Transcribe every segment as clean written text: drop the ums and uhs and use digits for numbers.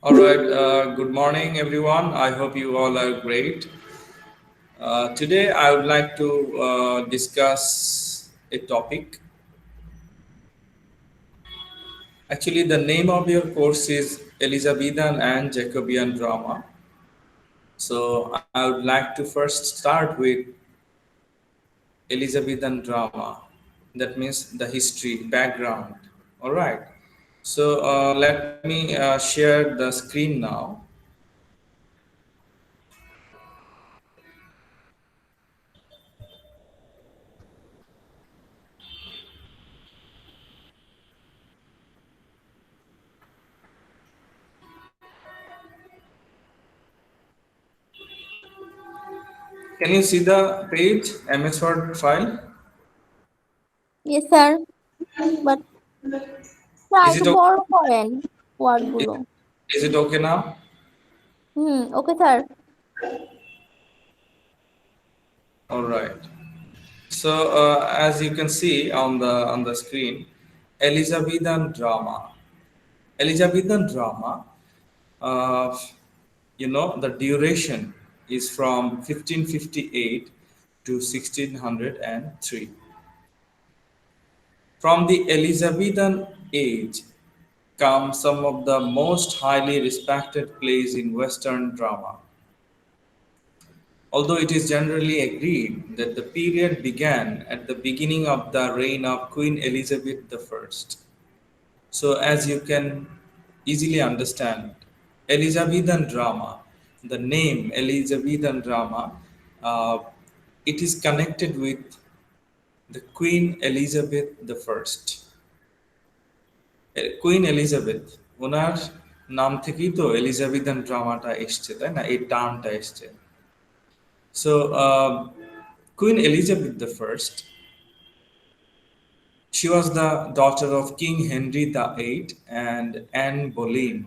All right, good morning, everyone. I hope you all are great. Today, I would like to discuss a topic. Actually, the name of your course is Elizabethan and Jacobean Drama. So, I would like to first start with Elizabethan drama. That means the history, background. All right. So, let me share the screen now. Can you see the page, MS Word file? Yes, sir. But sir Is একটু it okay? বড় করেন ওয়ার্ডগুলো। Is it okay now? Okay sir. All right. So as you can see on the screen, Elizabethan drama. Elizabethan drama. Uh, the duration is from 1558 to 1603. From the Elizabethan age come some of the most highly respected plays in Western drama. Although it is generally agreed that the period began at the beginning of the reign of Queen Elizabeth I. So, as you can easily understand, Elizabethan drama, the name Elizabethan drama, uh, it is connected with the Queen Elizabeth I. Queen Elizabeth ওনার নাম থেকেই তো Elizabethan ড্রামাটা এসছে, তাই না? এই টার্মটা এসছে। So, Queen Elizabeth I, she was the daughter of King Henry VIII and Anne Boleyn.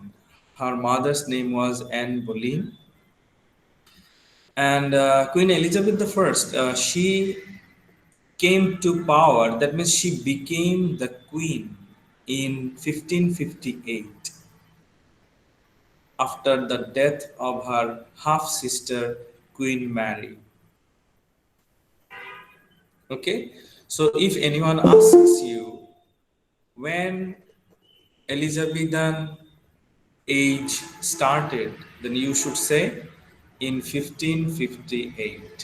Her mother's name was Anne Boleyn. And Queen Elizabeth I, she came to power, that means she became the queen in 1558 after the death of her half sister, Queen Mary. Okay, so if anyone asks you when Elizabethan age started, then you should say in 1558.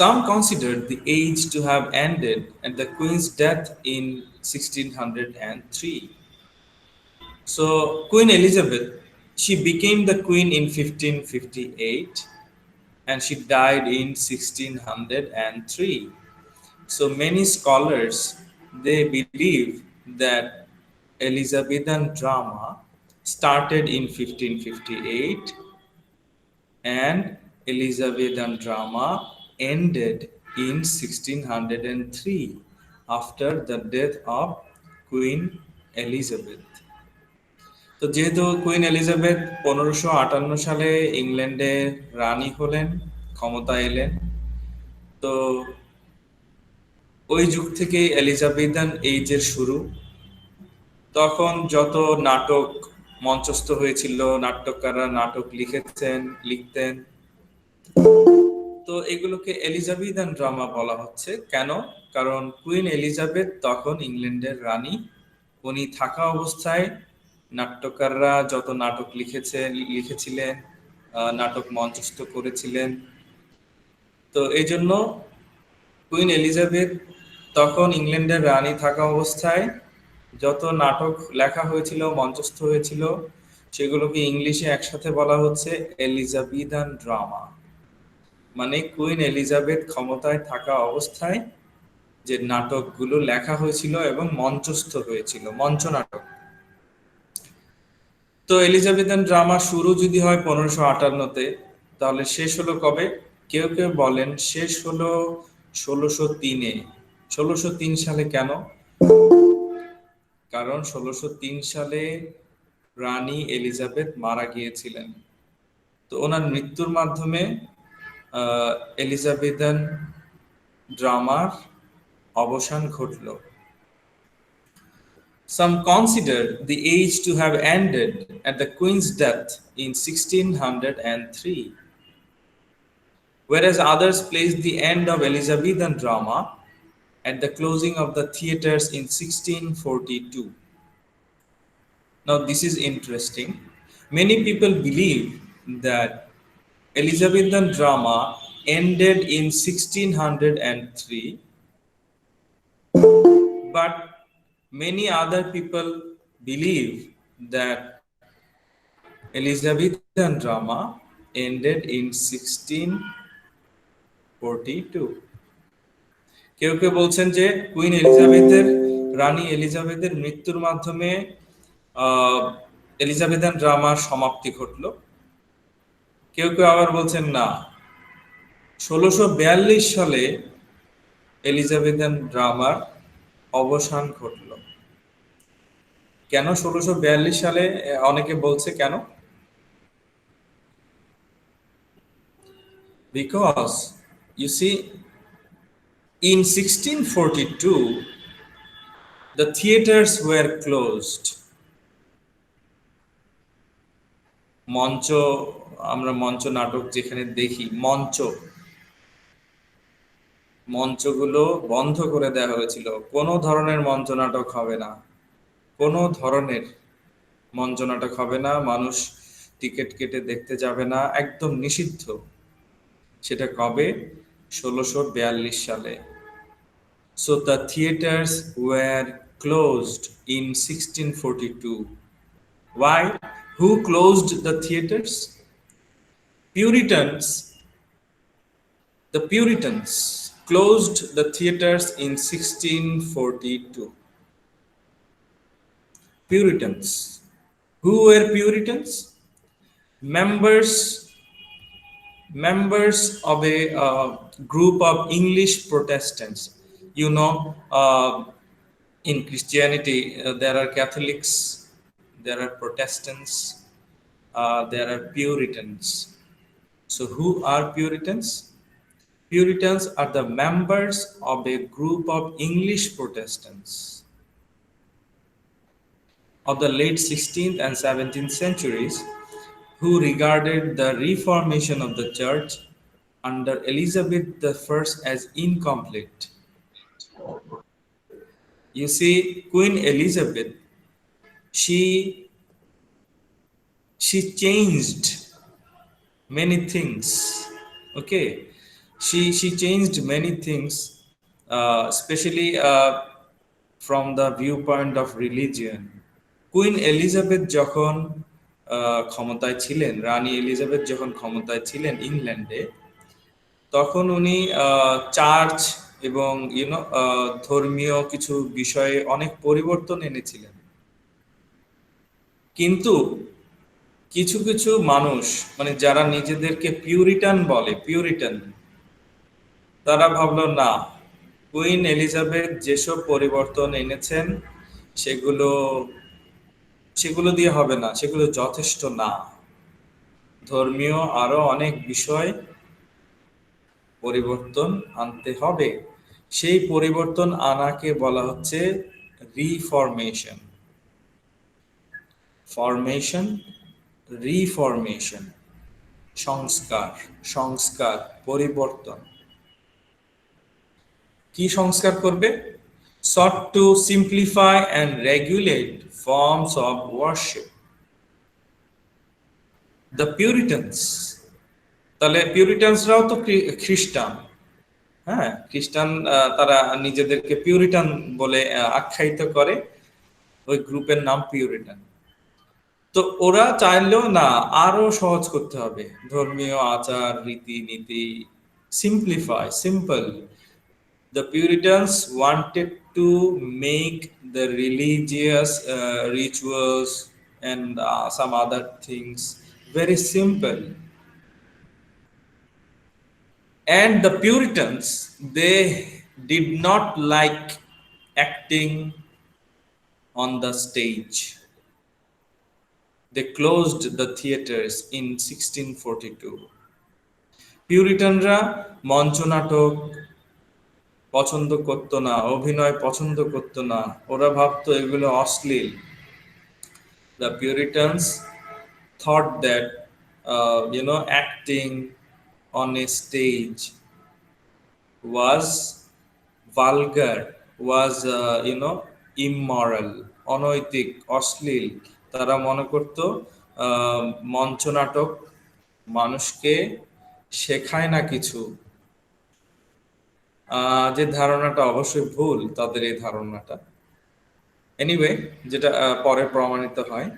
Some considered the age to have ended at the queen's death in 1603. So Queen Elizabeth, she became the queen in 1558 and she died in 1603. So many scholars they believe that Elizabethan drama started in 1558 and Elizabethan drama ended in 1603 after the death of Queen Elizabeth. তো যেহেতু queen Elizabeth 1558 সালে ইংল্যান্ডে রানী হলেন, ক্ষমতায় এলেন, তো ওই যুগ থেকেই এলিজাবেথান এইজের শুরু। তখন যত নাটক মঞ্চস্থ হয়েছিল, নাট্যকাররা নাটক লিখতেন, তো এগুলোকে এলিজাবেথান ড্রামা বলা হচ্ছে। কেন? কারণ কুইন এলিজাবেথ তখন ইংল্যান্ডের রানী। উনি থাকা অবস্থায় নাট্যকাররা যত নাটক লিখেছিলেন, নাটক মঞ্চস্থ করেছিলেন, তো এই জন্য কুইন এলিজাবেথ তখন ইংল্যান্ডের রানী থাকা অবস্থায় যত নাটক লেখা হয়েছিল, মঞ্চস্থ হয়েছিল, সেগুলোকে ইংলিশে একসাথে বলা হচ্ছে এলিজাবেথান ড্রামা। মানে কুইন এলিজাবেথ ক্ষমতায় থাকা অবস্থায় যে নাটকগুলো লেখা হয়েছিল এবং মঞ্চস্থ হয়েছিল, মঞ্চনাটক। তো এলিজাবেথান ড্রামা শুরু যদি হয় 1558-তে, তাহলে শেষ হলো কবে? কেউ কেউ বলেন শেষ হলো 1603-এ। 1603 সালে কেন? কারণ 1603 সালে রানী এলিজাবেথ মারা গিয়েছিলেন। তো ওনার মৃত্যুর মাধ্যমে এলিজাবেথান ড্রামার অবসান ঘটল। Some consider the age to have ended at the Queen's death in 1603, whereas others place the end of Elizabethan drama at the closing of the theatres in 1642. Now, this is interesting. Many people believe that Elizabethan drama ended in 1603, but many other people believe that Elizabethan drama ended in 1642. কেউ কেউ বলছেন যে queen এলিজাবেথের রানী এলিজাবেথের মৃত্যুর মাধ্যমে Elizabethan ড্রামার সমাপ্তি ঘটল। কেউ কেউ আবার বলছেন না, 1642 সালে এলিজাবেথান ড্রামার অবসান ঘটল। কেন 1642 সালে? অনেকে বলছে কেন? Because you see, in 1642 the theaters were closed. মঞ্চ, আমরা মঞ্চ নাটক যেখানে দেখি, মঞ্চগুলো বন্ধ করে দেওয়া হয়েছিল। কোনো ধরনের মঞ্চ নাটক হবে না, কোনো ধরনের মঞ্চ নাটক হবে না, মানুষ টিকিট কেটে দেখতে যাবে না, একদম নিষিদ্ধ। সেটা কবে? 1642 সালে। So the theaters were closed in 1642. Why? Who closed the theaters? Puritans. The Puritans closed the theaters in 1642. Puritans. Who were Puritans? Members of a group of English Protestants. You know, in Christianity, there are Catholics, there are Protestants, there are Puritans. So who are Puritans? Puritans are the members of a group of English Protestants of the late 16th and 17th centuries who regarded the reformation of the church under Elizabeth I as incomplete. You see, Queen Elizabeth, she changed many things. Okay, she changed many things, especially from the viewpoint of religion. Queen Elizabeth যখন ক্ষমতায় ছিলেন, রানী Elizabeth যখন ক্ষমতায় ছিলেন ইংল্যান্ডে, তখন উনি church এবং ধর্মীয় কিছু বিষয়ে অনেক পরিবর্তন এনেছিলেন। কিন্তু কিছু কিছু মানুষ, মানে যারা নিজেদেরকে পিউরিটান বলে, তারা ভাবলো না, কুইন এলিজাবেথ যেসব পরিবর্তন এনেছেন সেগুলো দিয়ে হবে না, সেগুলো যথেষ্ট না, ধর্মীয় আরো অনেক বিষয় পরিবর্তন আনতে হবে। সেই পরিবর্তন আনাকে বলা হচ্ছে রিফরমেশন। রিফরমেশন, সংস্কার, পরিবর্তন। কি সংস্কার করবে? sought to simplify and regulate forms of worship. The Puritans, তাহলে পিউরিটানসরাও তো খ্রিস্টান, হ্যাঁ, খ্রিস্টান, তারা নিজেদেরকে পিউরিটান বলে আখ্যায়িত করে, ওই গ্রুপের নাম পিউরিটান। তো ওরা চাইলেও না, আরো সহজ করতে হবে ধর্মীয় আচার রীতিনীতি, simple. The Puritans wanted to make the religious rituals and some other things very simple. And the Puritans, they did not like acting on the stage. They closed the theaters in 1642. পিউরিটানরা মঞ্চ নাটক, পছন্দ করতো না, অভিনয় পছন্দ করতো না, ওরা ভাবতো এগুলো অশ্লীল। The Puritans thought that acting on a stage was vulgar, was immoral, অনৈতিক, অশ্লীল। তারা মনে করত মঞ্চনাটক মানুষকে শেখায় না কিছু। যে ধারণাটা অবশ্যই ভুল, তাদের এই ধারণাটা। এনিওয়ে, যেটা পরে প্রমাণিত হয়।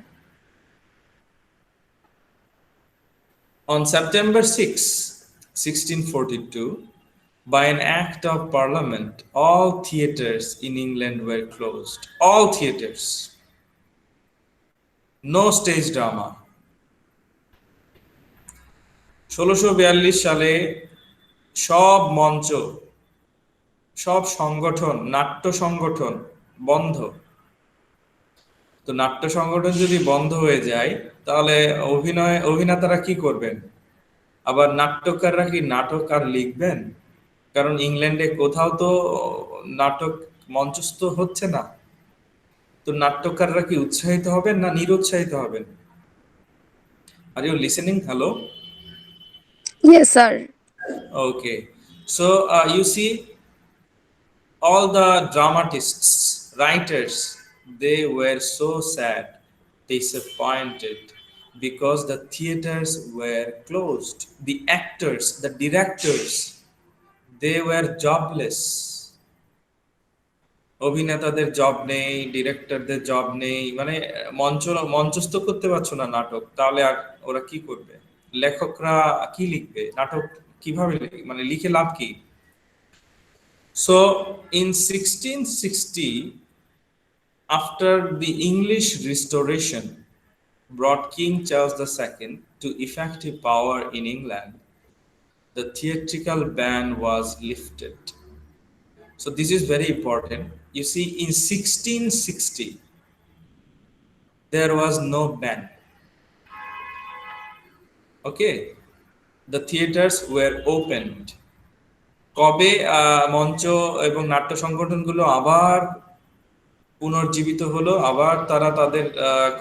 On September 6, 1642, by an act of parliament, all theatres in England were closed. All theatres. No stage drama. 1642 সালে সব মঞ্চ, সব সংগঠন, নাট্য সংগঠন বন্ধ। তো নাট্য সংগঠন যদি বন্ধ হয়ে যায়, তাহলে অভিনেতারা কি করবেন? আবার নাট্যকাররা কি নাটক আর লিখবেন? কারণ ইংল্যান্ডে কোথাও তো নাটক মঞ্চস্থ হচ্ছে না। তো নাট্যকাররা কি উৎসাহিত হবেন না নিরুৎসাহিত হবেন? Are you listening? Hello? Yes, sir. Okay. So you see, all the dramatists, writers, they were so sad, disappointed, because the theaters were closed. The actors, the directors, they were jobless. অভিনেতাদের job নেই, ডিরেক্টরদের job নেই, মানে মঞ্চস্থ করতে পারছো না নাটক, তাহলে আর ওরা কি করবে? লেখকরা কি লিখবে? নাটক কিভাবে মানে লিখে লাভ কি? So in 1660, after the English Restoration brought King Charles II to effective power in England, the theatrical ban was lifted. So this is very important. You see, in 1660, there was no ban. Okay, the theaters were opened. কবে মঞ্চ এবং নাট্য সংগঠনগুলো আবার পুনর্জীবিত হলো, আবার তারা তাদের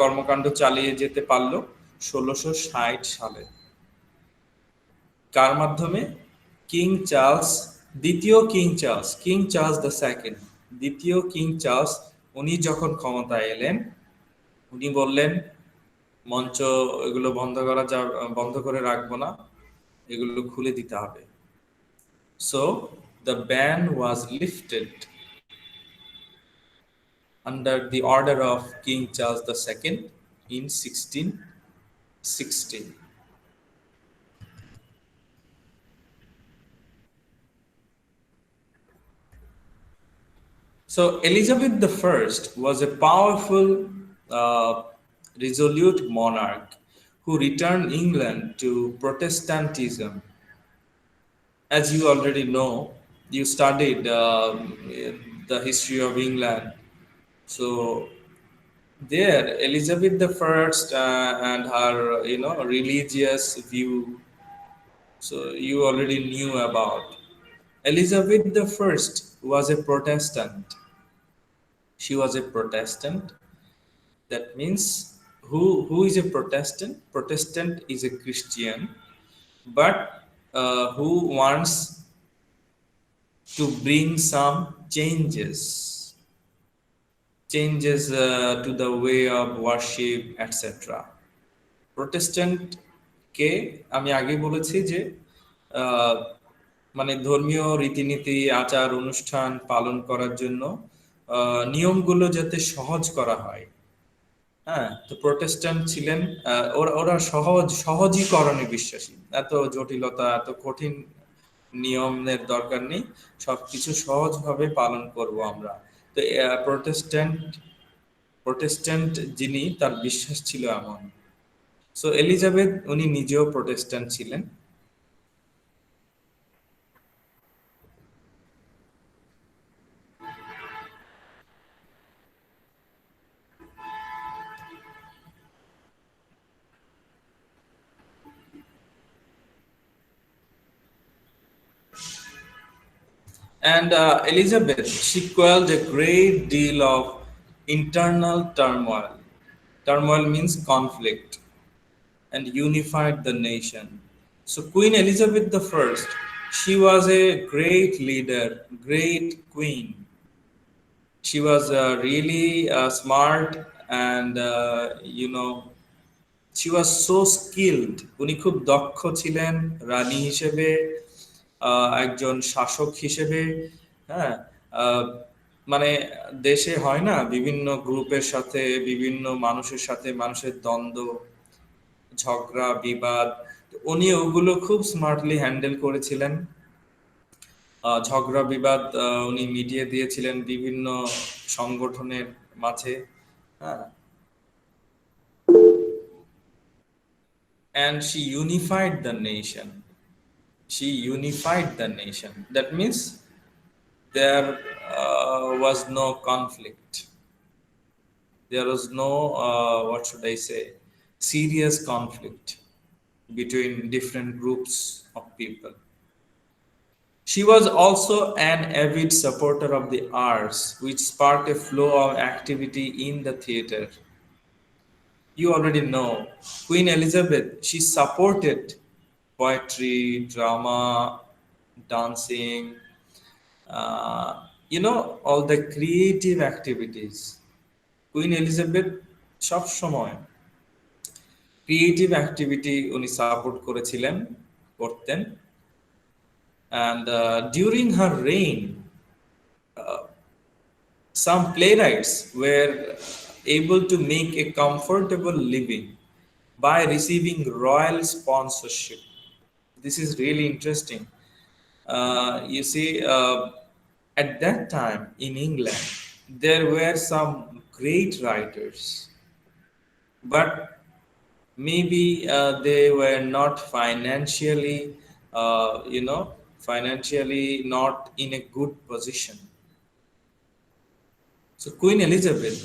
কর্মকাণ্ড চালিয়ে যেতে পারলো? 1660 সালে। কার মাধ্যমে? কিং চার্লস, দ্বিতীয় king Charles, king Charles the second, দ্বিতীয় কিং চার্লস, উনি যখন ক্ষমতায় এলেন, উনি বললেন মঞ্চ এগুলো বন্ধ করে রাখবো না, এগুলো খুলে দিতে হবে। So the ban was lifted under the order of King Charles II in 1660. So Elizabeth I was a powerful, resolute monarch who returned England to Protestantism. As you already know, you studied the history of England. So there, Elizabeth I and her, religious view. So you already knew about. Elizabeth I was a Protestant. She was a Protestant. That means who is a Protestant? Protestant is a Christian, but who wants to bring some changes to the way of worship, etc. Protestant কে আমি আগে বলেছি যে মানে ধর্মীয় রীতিনীতি, আচার অনুষ্ঠান পালন করার জন্য নিয়মগুলো যাতে সহজ করা হয়। হ্যাঁ, তো প্রোটেস্ট্যান্ট ছিলেন, ওরা সহজীকরণে বিশ্বাসী। এত জটিলতা, এত কঠিন নিয়মের দরকার নেই, সবকিছু সহজভাবে পালন করব আমরা। তো প্রোটেস্ট্যান্ট যিনি, তার বিশ্বাস ছিল এমন। সো এলিজাবেথ উনি নিজেও প্রোটেস্ট্যান্ট ছিলেন। And Elizabeth, she quelled a great deal of internal turmoil. Turmoil means conflict, and unified the nation. So Queen Elizabeth the First, she was a great leader, great queen. She was really smart, and she was so skilled. উনি খুব দক্ষ ছিলেন রানী হিসেবে, একজন শাসক হিসেবে। হ্যাঁ, আহ, মানে দেশে হয় না বিভিন্ন গ্রুপের সাথে, বিভিন্ন মানুষের সাথে মানুষের দ্বন্দ্ব, ঝগড়া বিবাদ, তো উনি ওগুলো খুব স্মার্টলি হ্যান্ডেল করেছিলেন। ঝগড়া বিবাদ উনি মিটিয়ে দিয়েছিলেন বিভিন্ন সংগঠনের মাঝে। হ্যাঁ, and she unified the nation. She unified the nation. That means there was no conflict. There was no, what should I say, serious conflict between different groups of people. She was also an avid supporter of the arts, which sparked a flow of activity in the theater. You already know Queen Elizabeth, she supported poetry, drama, dancing, all the creative activities. Queen Elizabeth সব সময় creative activity উনি support করেছিলেন, করতেন। And during her reign, some playwrights were able to make a comfortable living by receiving royal sponsorship. This is really interesting. You see, at that time in England, there were some great writers, but maybe they were not financially, financially not in a good position. So Queen Elizabeth,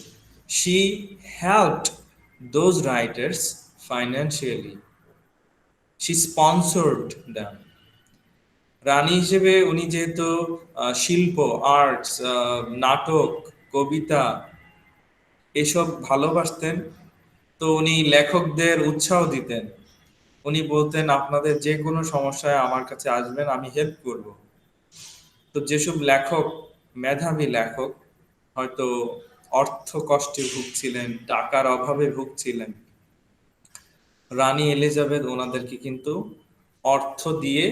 she helped those writers financially. She sponsored them. রানী হিসেবে উনি যেহেতু শিল্প, arts, নাটক, কবিতা এসব ভালোবাসতেন, তো উনি লেখকদের উৎসাহ দিতেন। উনি বলতেন আপনাদের যে কোনো সমস্যায় আমার কাছে আসবেন, আমি হেল্প করব। তো যেসব লেখক, মেধাবী লেখক, হয়তো অর্থ কষ্টে ভুগছিলেন, টাকার অভাবে ভুগছিলেন, রানী এলিজাবেথ ওনাদেরকে কিন্তু অর্থ দিয়ে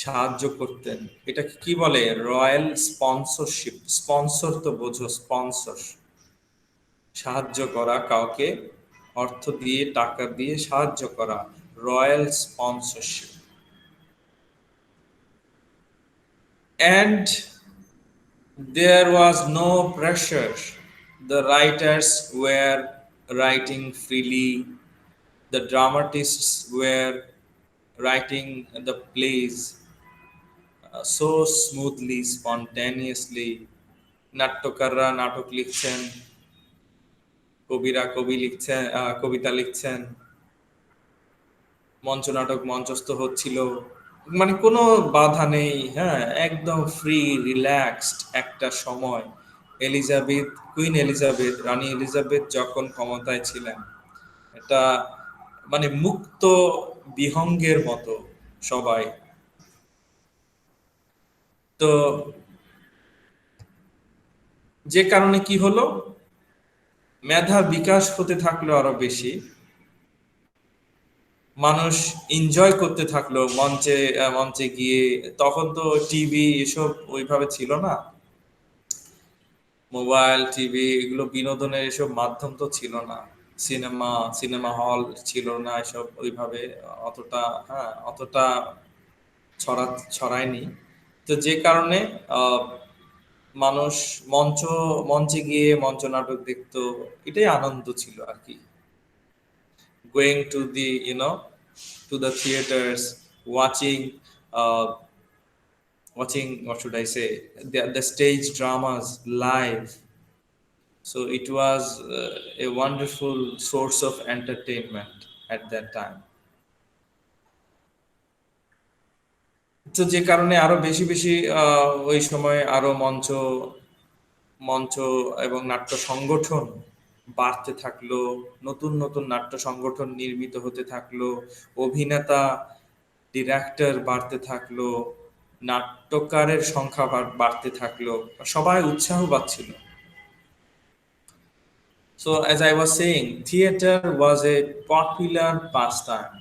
সাহায্য করতেন। এটাকে কি বলে? Royal sponsorship. স্পন্সর তো বোঝো, স্পন্সর, সাহায্য করা, কাউকে অর্থ দিয়ে, টাকা দিয়ে সাহায্য করা, royal sponsorship. And there was no pressure. The writers were writing freely. The dramatists were writing the plays so smoothly, spontaneously. নাট্যকাররা নাটক লিখছেন, কবিরা কবি লিখছেন, কবিতা লিখছেন, মঞ্চনাটক মঞ্চস্থ হচ্ছিল, মানে কোনো বাধা নেই। হ্যাঁ, একদম ফ্রি রিল্যাক্সড একটা সময়। এলিজাবেথ, কুইন এলিজাবেথ, রানী এলিজাবেথ যখন ক্ষমতায় ছিলেন, এটা মানে মুক্ত বিহঙ্গের মতো সবাই। তো যে কারণে কি হলো, মেধা বিকাশ হতে থাকলো আরো বেশি, মানুষ এনজয় করতে থাকলো মঞ্চে মঞ্চে গিয়ে। তখন তো টিভি এসব ওইভাবে ছিল না, মোবাইল, টিভি এগুলো বিনোদনের এসব মাধ্যম তো ছিল না, সিনেমা হল ছিল না, এসব ওইভাবে অতটা, হ্যাঁ, অতটা ছড়ায়নি। তো যে কারণে মানুষ মঞ্চে গিয়ে মঞ্চ নাটক দেখতো, এটাই আনন্দ ছিল আর কি। Going to the, to the theaters, watching what should I say, the stage dramas live. So it was a wonderful source of entertainment at that time. তো যে কারণে আরো বেশি বেশি ওই সময় আরো মঞ্চ মঞ্চ এবং নাট্য সংগঠন বাড়তে থাকলো, নতুন নতুন নাট্য সংগঠন নির্মিত হতে থাকলো, অভিনেতা ডিরেক্টর বাড়তে থাকলো, নাট্যকারের সংখ্যা বাড়তে থাকলো, সবাই উৎসাহ পাচ্ছিল। So as I was saying, theater was a popular pastime.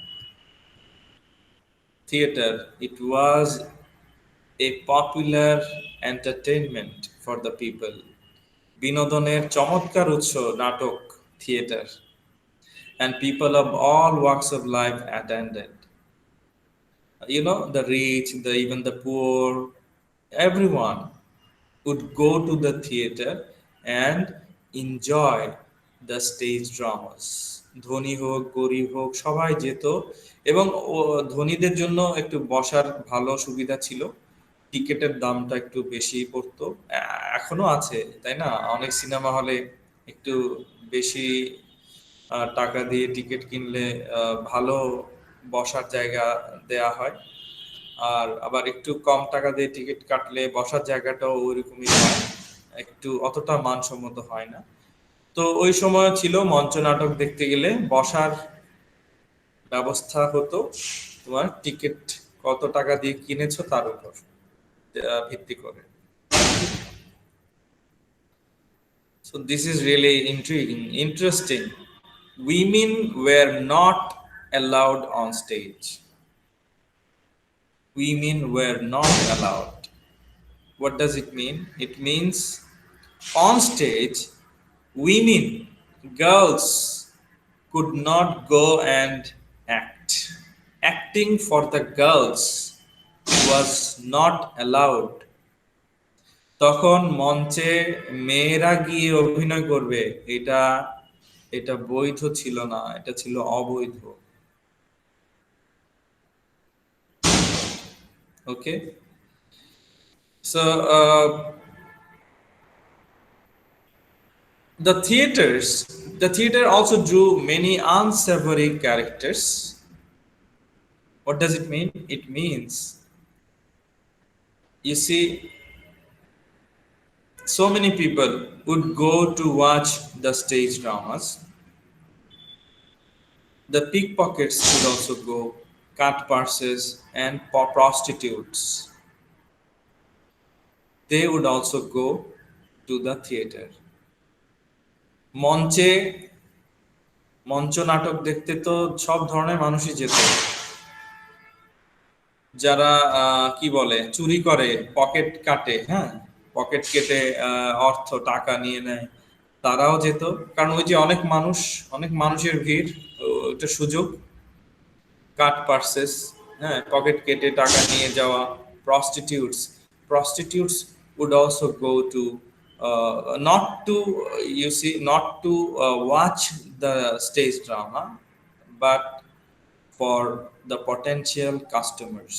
Theater, it was a popular entertainment for the people. বিনোদনের চমৎকার উৎস নাটক, theatre, and people of all walks of life attended. You know, the rich, even the poor, everyone would go to the theater and enjoy the stage dramas. ধনী হোক গরিব হোক সবাই যেত, এবং ধনীদের জন্য একটু বসার ভালো সুবিধা ছিল, টিকেটের দামটা একটু বেশি পড়তো। এখনো আছে তাই না, অনেক সিনেমা হলে একটু বেশি টাকা দিয়ে টিকিট কিনলে ভালো বসার জায়গা দেয়া হয়, আর আবার একটু কম টাকা দিয়ে টিকিট কাটলে বসার জায়গাটাও ওইরকমই হয়, একটু অতটা মানসম্মত হয় না। তো ওই সময় ছিল মঞ্চ নাটক দেখতে গেলে বসার ব্যবস্থা হতো তোমার টিকিট কত টাকা দিয়ে কিনেছো তার উপর ভিত্তি করে। So this is really intriguing, interesting. Women were not allowed on stage. Women were not allowed. What does it mean? It means on stage, women, girls could not go and act. Acting for the girls was not allowed. তখন মঞ্চে মেয়েরা গিয়ে অভিনয় করবে, এটা এটা বৈধ ছিল না, এটা ছিল অবৈধ। ওকে, so the theater also drew many unsavory characters. What does it mean? It means, you see, so many people would go to watch the stage dramas. The pickpockets would also go, cut purses, and prostitutes. They would also go to the theater. মঞ্চ নাটক দেখতে তো সব ধরনের মানুষই যেত, যারা কি বলে চুরি করে, পকেট কাটে, হ্যাঁ পকেট কেটে অর্থ টাকা নিয়ে নেয়, তারাও যেত, কারণ ওই যে অনেক মানুষের ভিড়, ওটা সুযোগ। কাট পার্সেস, হ্যাঁ পকেট কেটে টাকা নিয়ে যাওয়া। prostitutes would also go to not to watch the stage drama, but for the potential customers.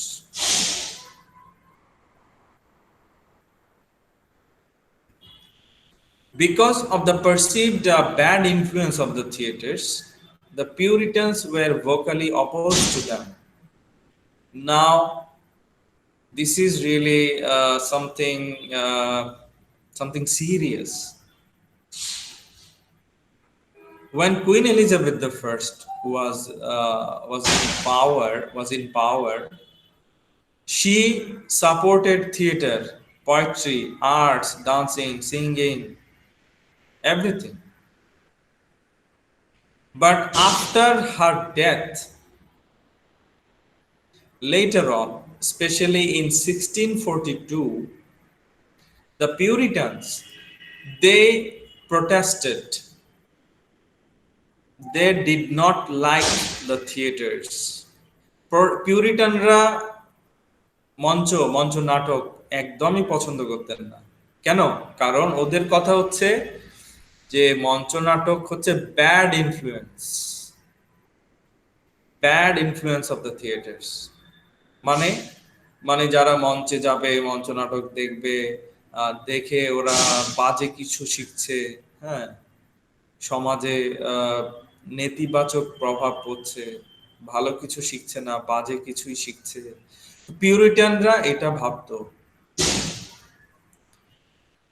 Because of the perceived bad influence of the theaters, the Puritans were vocally opposed to them. Now, this is really something serious. When Queen Elizabeth I was in power, she supported theater, poetry, arts, dancing, singing, everything. But after her death, later on, especially in 1642, the Puritans, they protested. They did not like the theaters. পিউরিটানরা মঞ্চ নাটক একদমই পছন্দ করতেন না। কেন? কারণ ওদের কথা হচ্ছে যে মঞ্চ নাটক হচ্ছে bad influence of the theatres. মানে যারা মঞ্চে যাবে, মঞ্চ নাটক দেখবে, দেখে ওরা বাজে কিছু শিখছে, হ্যাঁ সমাজে নেতিবাচক প্রভাব পড়ছে, ভালো কিছু শিখছে না, বাজে কিছুই শিখছে। পিউরিটানরা এটা ভাবতো,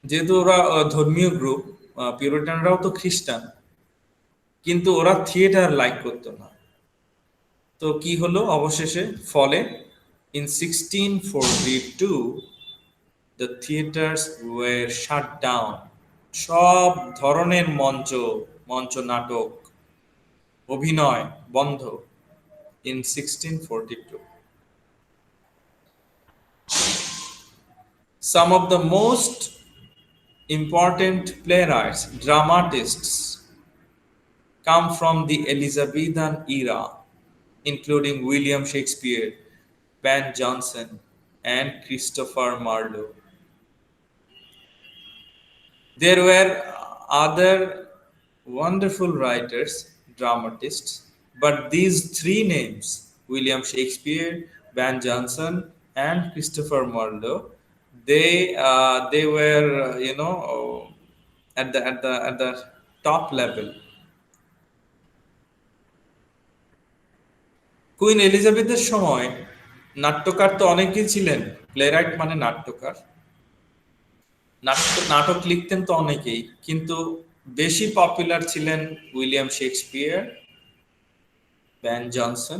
যেহেতু ওরা ধর্মীয় গ্রুপ, পিউরিটানরাও তো খ্রিস্টান, কিন্তু ওরা থিয়েটার লাইক করতো না। তো কি হলো অবশেষে, ফলে in 1642 the theatres were shut down. সব ধরনের মঞ্চ নাটক, অভিনয় বন্ধ in 1642. Some of the most important playwrights, dramatists come from the Elizabethan era, including William Shakespeare, Ben Jonson, and Christopher Marlowe. There were other wonderful writers, dramatists, but these three names, William Shakespeare, Ben Jonson, and Christopher Marlowe, they were at the top level. Queen এলিজাবেথের সময় নাট্যকার তো অনেকেই ছিলেন, playwright মানে নাট্যকার, নাটক লিখতেন তো অনেকেই, কিন্তু বেশি পপুলার ছিলেন উইলিয়াম শেক্সপিয়ার, বেন জনসন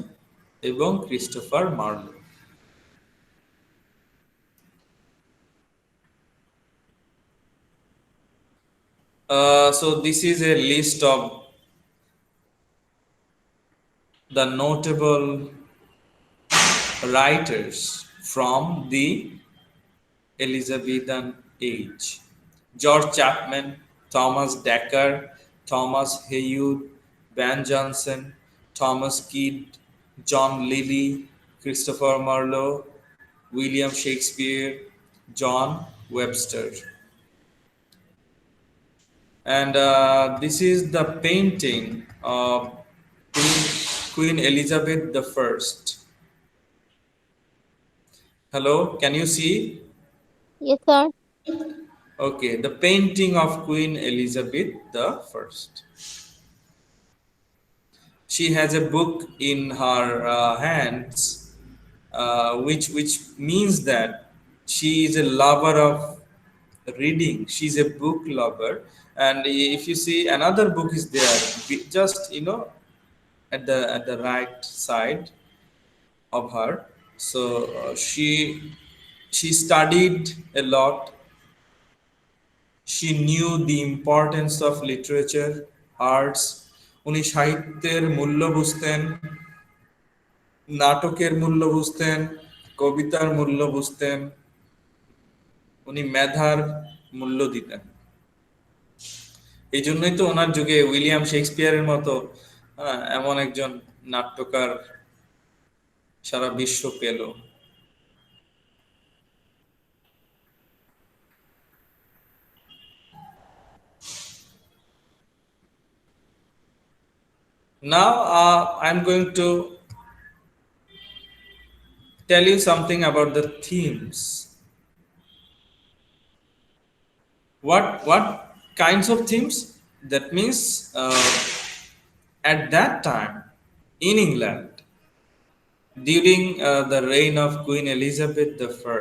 এবং Christopher Marlowe. So this is a list of the notable writers from the Elizabethan age: George Chapman, Thomas Dekker, Thomas Heywood, Ben Jonson, Thomas Kidd, John Lilly, Christopher Marlowe, William Shakespeare, John Webster. And this is the painting of Queen Elizabeth I. Hello, can you see? Yes, sir. Okay, the painting of Queen Elizabeth I. She has a book in her hands, which means that she is a lover of reading. She's a book lover, and if you see, another book is there, just at the right side of her. So she studied a lot. She knew the importance of literature, arts. উনি সাহিত্যের মূল্য বুঝতেন, নাটকের মূল্য বুঝতেন, কবিতার মূল্য বুঝতেন, উনি মেধার মূল্য দিতেন। এই জন্যই তো ওনার যুগে উইলিয়াম শেক্সপিয়ারের মতো এমন একজন নাট্যকার সারা বিশ্ব পেল। Now I'm going to tell you something about the themes. What kinds of themes? That means at that time in England, during the reign of Queen Elizabeth I,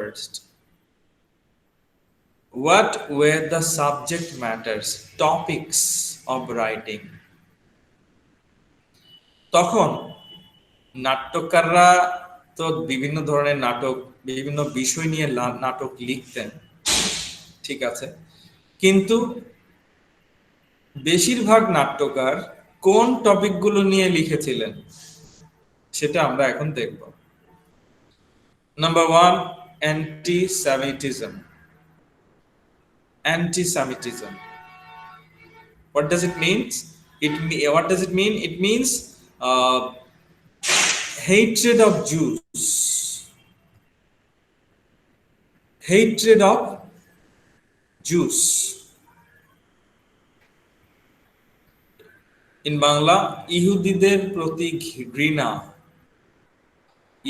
what were the subject matters, topics of writing? তখন নাট্যকাররা তো বিভিন্ন ধরনের নাটক, বিভিন্ন বিষয় নিয়ে নাটক লিখতেন, ঠিক আছে, কিন্তু বেশিরভাগ নাট্যকার কোন টপিকগুলো নিয়ে লিখেছিলেন সেটা আমরা এখন দেখব। Number 1, anti-Semitism. Anti-Semitism. What does it mean? What does it mean? It means hatred of Jews. Hatred of Jews. In Bangla, ইহুদিদের প্রতি ঘৃণা,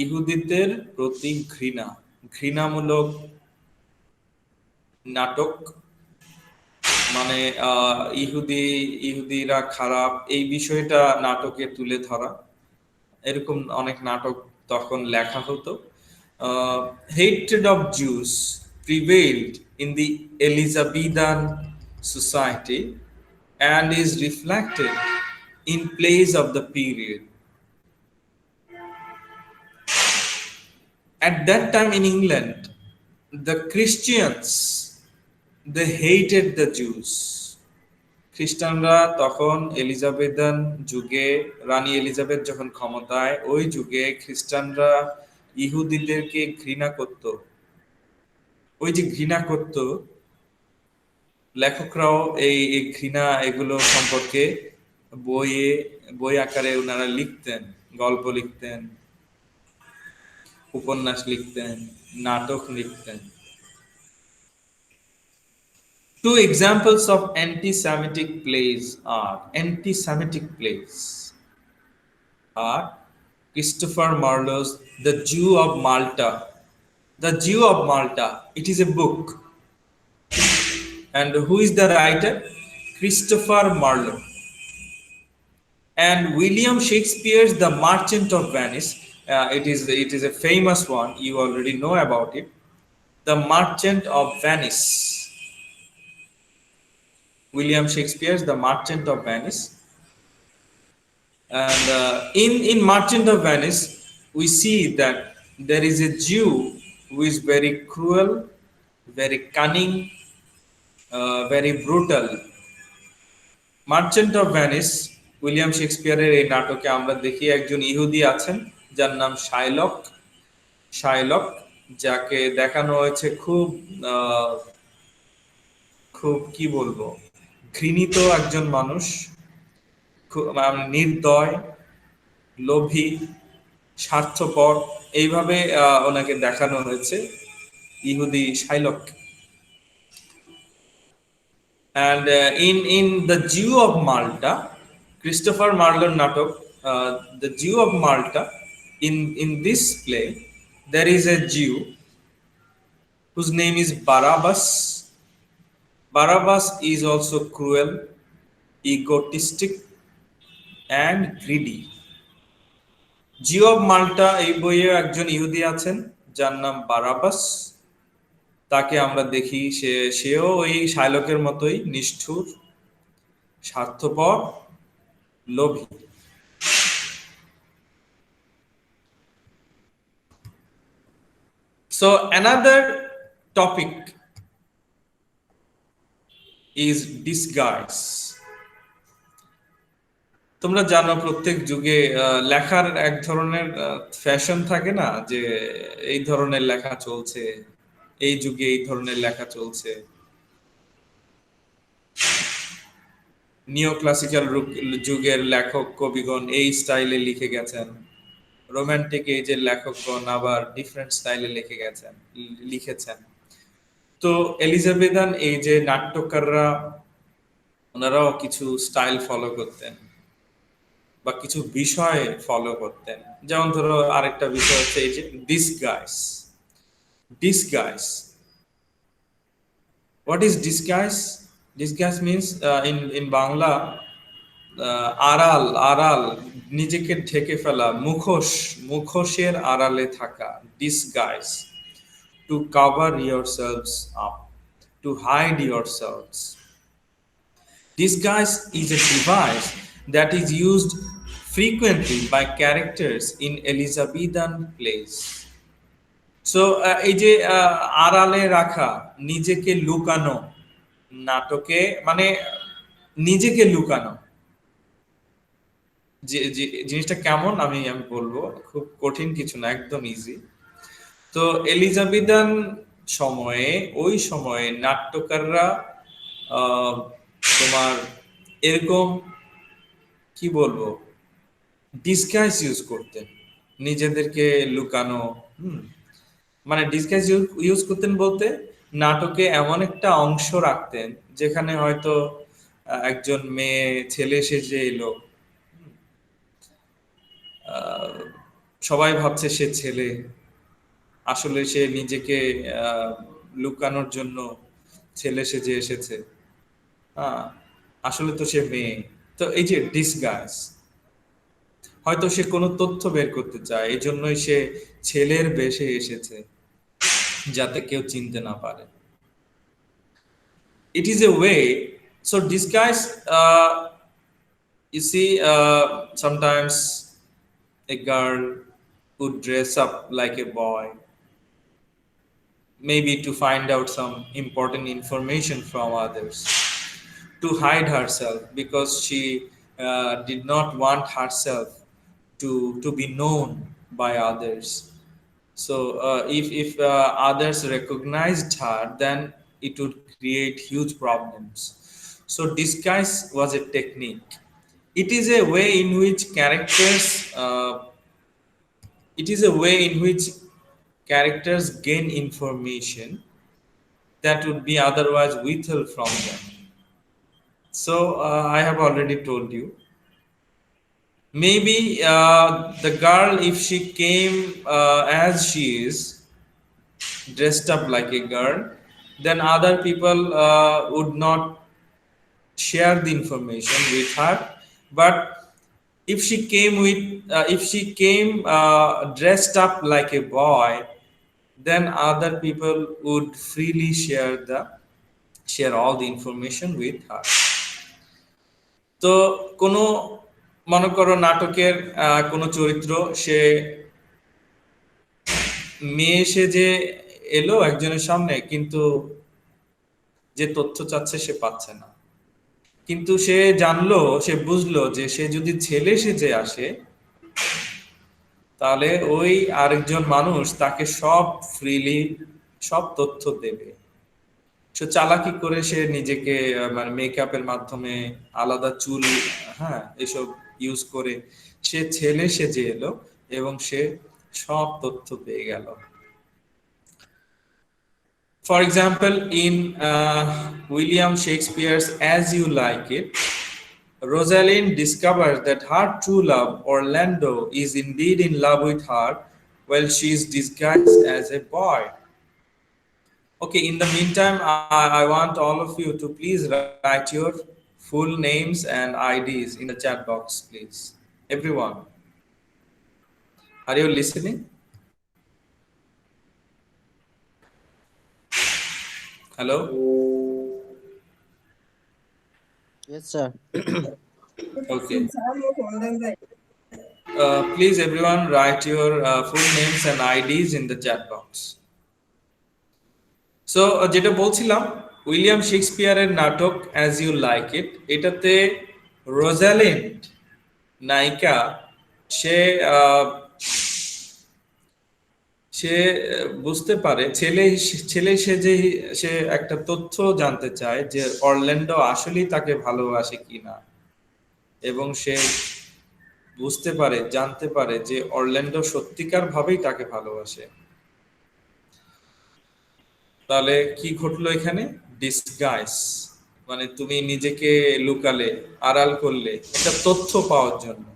ইহুদিদের প্রতি ঘৃণা, ঘৃণামূলক নাটক, মানে ইহুদিরা খারাপ, এই বিষয়টা নাটকে তুলে ধরা, এরকম অনেক নাটক তখন লেখা হতো। Hatred of Jews prevailed in the Elizabethan society and is reflected in plays of the period. At that time in England, the Christians they hated the Jews. খ্রিস্টানরা তখন এলিজাবেথান যুগে রানী এলিজাবেথ যখন ক্ষমতায় ওই যুগে খ্রিস্টানরা ইহুদিদেরকে ঘৃণা করত। ওই যে ঘৃণা করত লেখকরাও এই ঘৃণা এগুলো সম্পর্কে বই আকারে ওনারা লিখতেন, গল্প লিখতেন, উপন্যাস লিখতেন, নাটক লিখতেন। Two examples of anti-Semitic plays are Christopher Marlowe's The Jew of Malta. The Jew of Malta, it is a book. And who is the writer? Christopher Marlowe. And William Shakespeare's The Merchant of Venice. It is a famous one. You already know about it. The Merchant of Venice. William Shakespeare's The Merchant of Venice. And in Merchant of Venice, we see that there is a Jew who is very cruel, very cunning, very brutal. Merchant of Venice, William শেক্সপিয়ারের এই নাটকে আমরা দেখি একজন ইহুদি আছেন যার নাম শাইলক, যাকে দেখানো হয়েছে খুব কি বলবো, ঘৃণিত একজন মানুষ, নির্দয়, লোভী, স্বার্থপর, এইভাবে ওনাকে দেখানো হয়েছে ইহুদি Shylock. And in The Jew of Malta, Christopher Marlowe natok, The Jew of Malta, in this play, there is a Jew whose name is Barabbas. Barabbas is also cruel, egotistic, and greedy. Jew of Malta এই বইয়ে একজন ইহুদি আছেন যার নাম বারাবাস। তাকে আমরা দেখি সেও ওই শাইলকের মতোই নিষ্ঠুর, স্বার্থপর, লোভী। So another topic is disguise. তোমরা জানো প্রত্যেক যুগে লেখার এক ধরনের ফ্যাশন থাকে না, যে এই ধরনের লেখা চলছে, এই যুগে এই ধরনের লেখা চলছে। নিও ক্লাসিক্যাল যুগের লেখক কবিগণ এই স্টাইলে লিখে গেছেন, রোমান্টিক এজের লেখকগণ আবার ডিফারেন্ট স্টাইলে লিখেছেন। তো এলিজাবেথান এই যে নাট্যকাররা ওনারাও কিছু স্টাইল ফলো করতেন বা কিছু বিষয় ফলো করতেন। যেমন ধরো আরেকটা বিষয় হচ্ছে এই যে disguise. What is disguise? Disguise means in Bangla আড়াল, নিজেকে ঢেকে ফেলা, মুখোশের আড়ালে থাকা, disguise, to cover yourselves up, to hide yourselves. Disguise is a device that is used frequently by characters in Elizabethan plays. So এই যে আড়ালে রাখা, নিজেকে লুকানো, নাটকে মানে নিজেকে লুকানো, যে জিনিসটা কেমন আমি বলবো, খুব কঠিন কিছু না, একদম ইজি। তো এলিজাবেথান সময়ে, ওই সময়ে নাট্যকাররা তোমার এরকম কি বলবো, ডিসগাইজ ইউজ করতেন, নিজেদেরকে লুকানো। মানে ডিসগাইজ ইউজ করতেন বলতে নাটকে এমন একটা অংশ রাখতেন যেখানে হয়তো একজন মেয়ে ছেলে সেজে এলো, সবাই ভাবছে সে ছেলে, আসলে সে নিজেকে লুকানোর জন্য ছেলে সেজে এসেছে, আসলে তো সে মেয়ে। তো এই যে ডিসগাইজ, হয়তো সে কোনো তথ্য বের করতে চায়, এই জন্যই সে ছেলের বেশে এসেছে, যাতে কেউ চিনতে না পারে। It is a way. So disguise, you see, sometimes a girl would dress up like a boy, maybe to find out some important information from others, to hide herself because she did not want herself to be known by others. So if others recognized her, then it would create huge problems. So disguise was a technique. It is a way in which it is a way in which characters gain information that would be otherwise withheld from them. So I have already told you. Maybe the girl, if she came as she is, dressed up like a girl, then other people would not share the information with her. But if she came dressed up like a boy, then other people would freely share all the information with her. তো কোনো মনে করো নাটকের কোনো চরিত্র, সে মেয়ে সেজে এলো একজনের সামনে, কিন্তু যে তথ্য চাচ্ছে সে পাচ্ছে না, কিন্তু সে জানলো, সে বুঝলো যে সে যদি ছেলে সেজে আসে, তাহলে ওই আরেকজন মানুষ তাকে ফ্রিলি সব তথ্য দেবে। সে চালাকি করে সে নিজেকে মানে মেকআপের মাধ্যমে, আলাদা চুল, হ্যাঁ, এসব ইউজ করে সে ছেলে সেজে এলো এবং সে সব তথ্য পেয়ে গেল। For example, in William Shakespeare's As You Like It, Rosalind discovers that her true love, Orlando, is indeed in love with her while she is disguised as a boy. Okay, in the meantime, I want all of you to please write your full names and IDs in the chat box, please. Everyone. Are you listening? Hello? Yes, sir. Okay. Please, everyone, write your full names and IDs in the chat box. So যেটা বলছিলাম, William শেক্সপিয়ারের নাটক as you like it, এটাতে Rosalind নায়িকা, সে সে বুঝতে পারে, ছেলে সেজে সে একটা তথ্য জানতে চায় যে অরল্যান্ডো আসলেই তাকে ভালোবাসে কিনা, এবং সে বুঝতে পারে, জানতে পারে যে অরল্যান্ডো সত্যিকার ভাবেই তাকে ভালোবাসে। তাহলে কি ঘটলো এখানে? ডিসগাইজ, মানে তুমি নিজেকে লুকালে, আড়াল করলে একটা তথ্য পাওয়ার জন্য।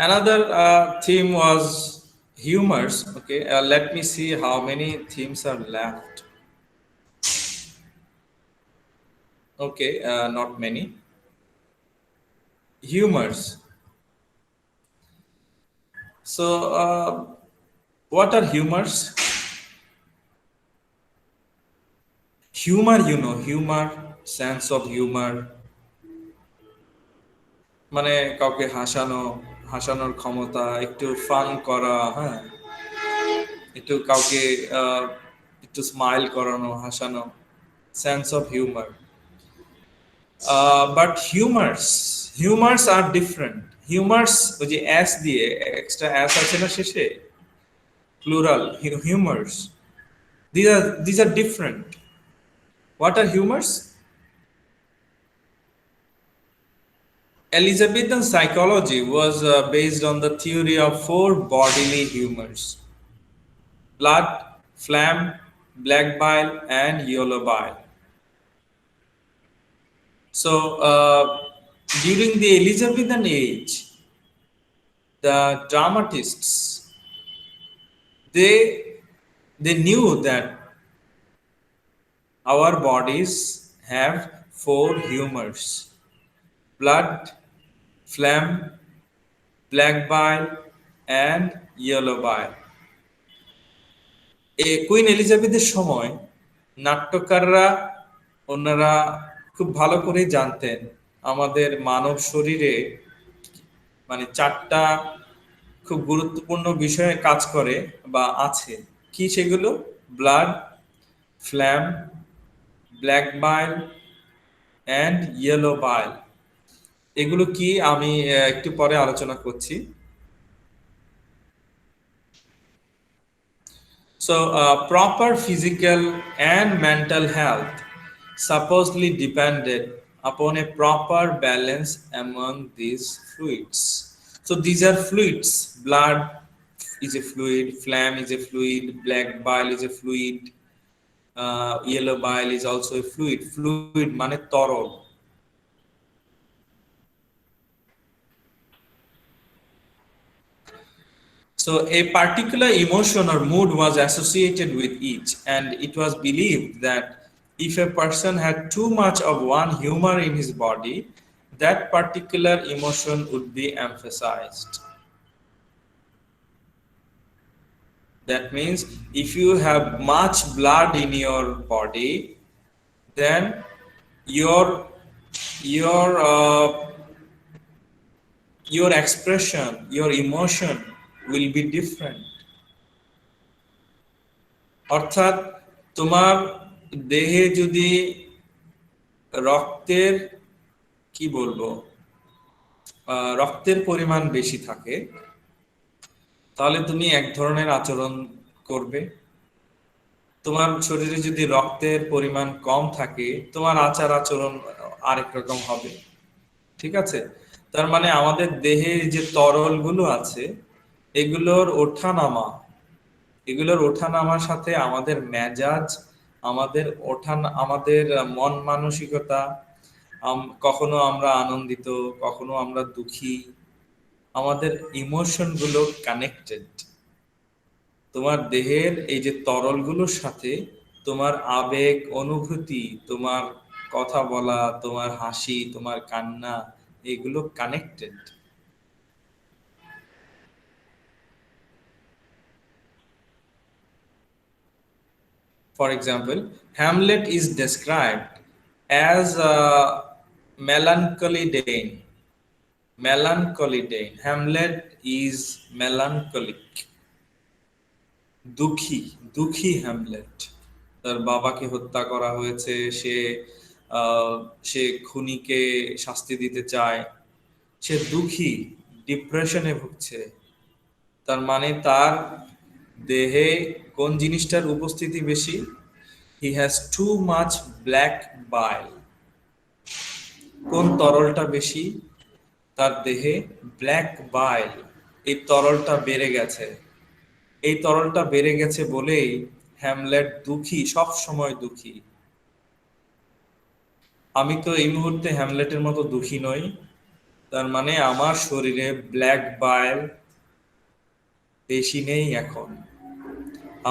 Another theme was humors. Okay, let me see how many themes are left. Okay, not many. Humors. So, what are humors? Humor, you know, humor, sense of humor. মানে কাউকে হাসানোর ক্ষমতা, একটু ফান করা, হ্যাঁ, একটু কাউকে একটু স্মাইল করানো, হাসানো, sense of humour. But humours আর ডিফারেন্ট। হিউমার্স, ওই যে অ্যাস দিয়ে, এক্সট্রা অ্যাস আছে না শেষে, plural, humours, these are different. What are humors? Elizabethan psychology was based on the theory of 4 bodily humors: blood, phlegm, black bile, and yellow bile. So during the Elizabethan age, the dramatists, they knew that our bodies have four humors: blood, phlegm, black bile, and yellow bile. Queen এলিজাবেথের সময় নাট্যকাররা ওনারা খুব ভালো করে জানতেন আমাদের মানব শরীরে মানে চারটা খুব গুরুত্বপূর্ণ বিষয়ে কাজ করে বা আছে। কি সেগুলো? Blood, phlegm, black bile and yellow bile. এগুলো কি আমি একটু পরে আলোচনা করছি। So, proper physical and mental health supposedly depended upon a proper balance among these fluids. So, these are fluids. Blood is a fluid, phlegm is a fluid, black bile is a fluid, yellow bile is also a fluid. Fluid মানে তরল। So a particular emotion or mood was associated with each, and it was believed that if a person had too much of one humor in his body, that particular emotion would be emphasized. That means if you have much blood in your body, then your expression, your emotion will be different. অর্থাৎ তোমার দেহে যদি রক্তের কি বলবো রক্তের পরিমাণ বেশি থাকে তাহলে তুমি এক ধরনের আচরণ করবে। তোমার শরীরে যদি রক্তের পরিমাণ কম থাকে তোমার আচার আচরণ আরেক রকম হবে। ঠিক আছে? তার মানে আমাদের দেহে যে তরলগুলো আছে এগুলোর ওঠানামার সাথে আমাদের মেজাজ, আমাদের মন মানসিকতা, কখনো আমরা আনন্দিত, কখনো আমরা দুঃখী, আমাদের ইমোশন গুলো কানেক্টেড। তোমার দেহের এই যে তরলগুলোর সাথে তোমার আবেগ, অনুভূতি, তোমার কথা বলা, তোমার হাসি, তোমার কান্না, এগুলো connected. For example, Hamlet is described as a melancholy Dane. Hamlet is melancholic. দুঃখী হ্যামলেট। তার বাবাকে হত্যা করা হয়েছে, সে খুনিকে শাস্তি দিতে চায়, সে দুঃখী, ডিপ্রেশনে ভুগছে। তার মানে তার দেহে কোন জিনিসটার উপস্থিতি বেশি? He has too much black bile. কোন তরলটা বেশি? তার দেহে ব্ল্যাক বাইল। এই তরলটা বেড়ে গেছে। এই তরলটা বেড়ে গেছে বলেই হ্যামলেট দুঃখী, সব সময় দুঃখী। আমি তো এই মুহূর্তে হ্যামলেটের মতো দুঃখী নই। তার মানে আমার শরীরে ব্ল্যাক বাইল বেশি নেই এখন।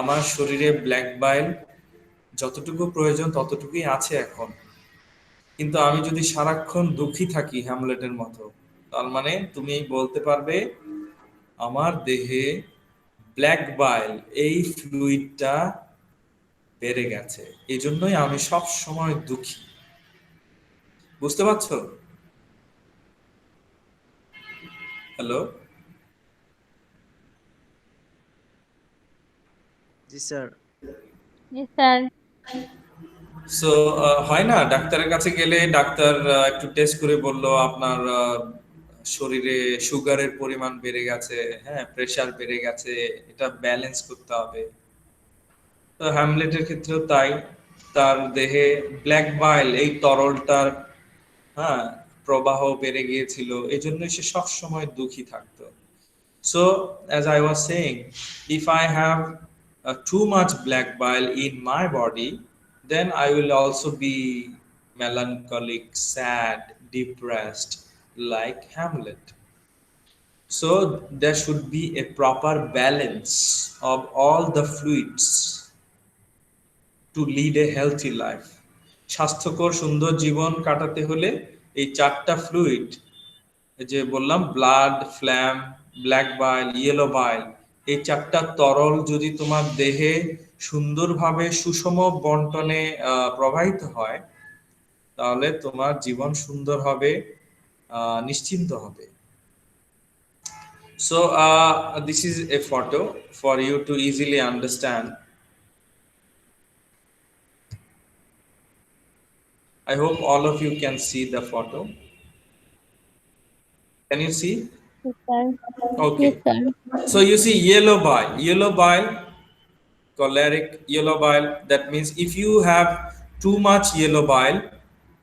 আমার শরীরে ব্ল্যাক বাইল যতটুকু প্রয়োজন ততটুকুই আছে এখন। কিন্তু আমি যদি সারাক্ষণ দুঃখী থাকি হ্যামলেটের মতো, তার মানে তুমি বলতে পারবে আমার দেহে ব্ল্যাক বাইল, এই ফ্লুইডটা বেড়ে গেছে, এই জন্যই আমি সব সময় দুঃখী। বুঝতে পারছো? হ্যালো? জি স্যার। Yes, sir. সো হয় না, ডাক্তারের কাছে গেলে ডাক্তার একটু টেস্ট করে বলল আপনার শরীরে সুগারের পরিমাণ বেড়ে গেছে, হ্যাঁ, প্রেসার বেড়ে গেছে, এটা ব্যালেন্স করতে হবে। তো হ্যামলেটের ক্ষেত্রেও তাই, তার দেহে ব্ল্যাক বাইল, এই তরলটার হ্যাঁ প্রবাহ বেড়ে গিয়েছিল, এই জন্যই সে সব সময় দুঃখী থাকতো। So, as I was saying, if I have too much black bile in my body, then I will also be melancholic, sad, depressed. like Hamlet. So there should be a proper balance of all the fluids to lead a healthy life. স্বাস্থ্যকর সুন্দর জীবন কাটাতে হলে এই চারটা fluid, যে বললাম blood, phlegm, black বাইল, yellow বাইল, এই চারটা তরল যদি তোমার দেহে সুন্দরভাবে সুষম বন্টনে প্রবাহিত হয়, তাহলে তোমার জীবন সুন্দর হবে, নিশ্চিন্ত হবে। So this is a photo for you to easily understand. I hope all of you can see the photo. Can you see? Yes, sir. Okay. Yes, sir. So you see yellow bile, choleric yellow bile. That means if you have too much yellow bile,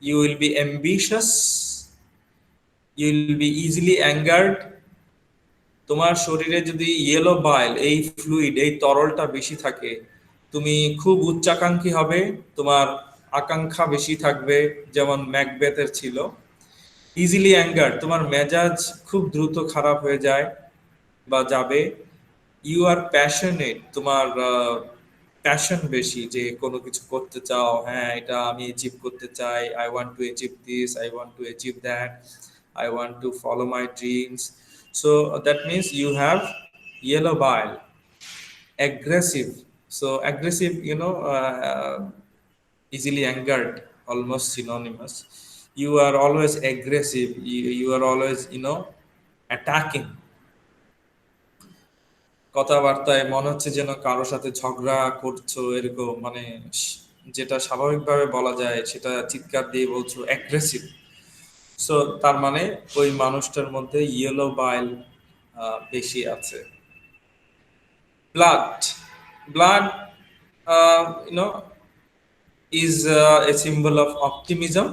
you will be ambitious, you will be easily angered. তোমার শরীরে যদি yellow বাইল, এই fluid, এই তরলটা বেশি থাকে, তুমি খুব উচ্চাকাঙ্ক্ষী হবে, তোমার আকাঙ্ক্ষা বেশি থাকবে, যেমন ম্যাকবেথের ছিল। ইজিলি অ্যাঙ্গার, তোমার মেজাজ খুব দ্রুত খারাপ হয়ে যায় বা যাবে। ইউ আর প্যাশনেট, তোমার প্যাশন বেশি, যে কোনো কিছু করতে চাও, হ্যাঁ এটা আমি অ্যাচিভ করতে চাই, I want to achieve this, I want to achieve that, I want to follow my dreams. So that means you have yellow bile. Aggressive. So aggressive, easily angered, almost synonymous. You are always aggressive. You are always, attacking. কথাবার্তায় মনে হচ্ছে যেন কারোর সাথে ঝগড়া করছো, এরকম, মানে যেটা স্বাভাবিকভাবে বলা যায় সেটা চিৎকার দিয়ে বলছো, অ্যাগ্রেসিভ। সো তার মানে ওই মানুষটার মধ্যে ইয়েলো বাইল বেশি আছে। Blood is a symbol of optimism.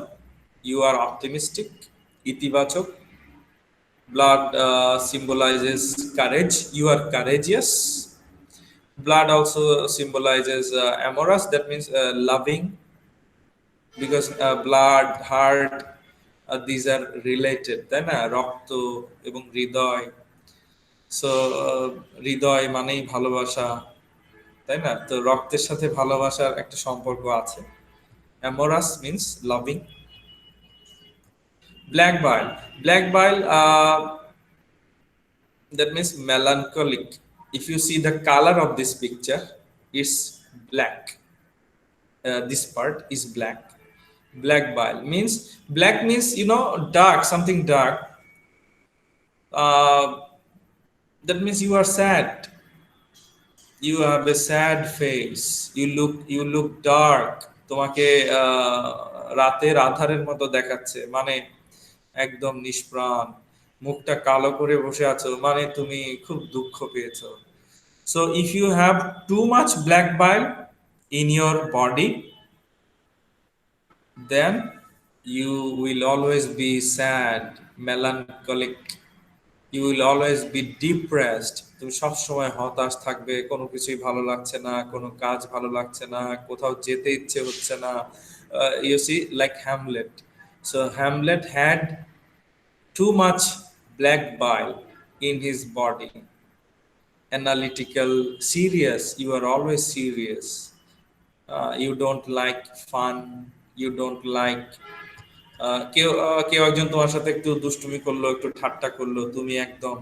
You are optimistic, ইতিবাচক। Blood symbolizes courage. You are courageous. Blood also symbolizes amorous. That means loving, because blood, heart, these are related, তাই না? রক্ত এবং হৃদয়। সো হৃদয় মানেই ভালোবাসা, তাই না? তো রক্তের সাথে ভালোবাসার একটা সম্পর্ক আছে। Amorous means loving. Black bile, that means melancholic. If you see the color of this picture, it's black. This part is black. Black bile means, black means dark, something dark. That means you are sad, you have a sad face, you look dark. তোমাকে রাতের আধারের মতো দেখাচ্ছে, মানে একদম নিষ্প্রাণ, মুখটা কালো করে বসে আছো, মানে তুমি খুব দুঃখ পেয়েছো। So if you have too much black bile in your body, then you will always be sad, melancholic, you will always be depressed. তুমি সব সময় হতাশ থাকবে, কোনো কিছুই ভালো লাগছে না, কোনো কাজ ভালো লাগছে না, কোথাও যেতে ইচ্ছে হচ্ছে না। You see, like Hamlet. So Hamlet had too much black bile in his body. Analytical, serious, you are always serious. You don't like fun, you don't like কেউ একজন তোমার সাথে একটু দুষ্টুমি করলো, একটু ঠাট্টা করলো, তুমি একদম